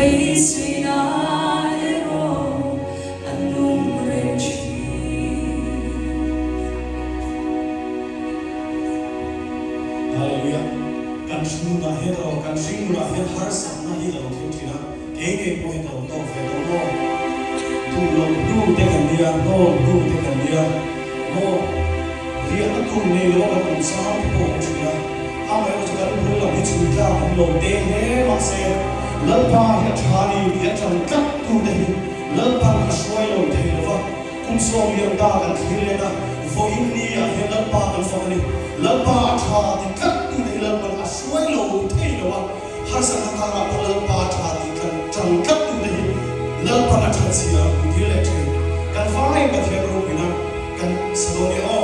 Hallelujah. Kan sing na hero, kan sing na hen har sam na hi lo ke thina. Ke po he to fe to no. Tu lo du te kan dia, no du te kan dia. No. Ria tu ne lo ka tu sa po thina. A mai ko ka lu la hi chu ta lo te he ma se. Lal pa he thani he chan kat tu de hi. Lal pa ka shoi lo te lo va. Kum so mi da kan thile na. Vo in ni a he lal pa kan fa ni. Lal pa tha ti kat tu de lal pa a shoi lo te lo va. Har sa ta ra ko lal pa tha ti kan chan kat tu de hi. Lal pa na tha si a ku le te. Kan fa ai ba the ro ina kan sa do ni o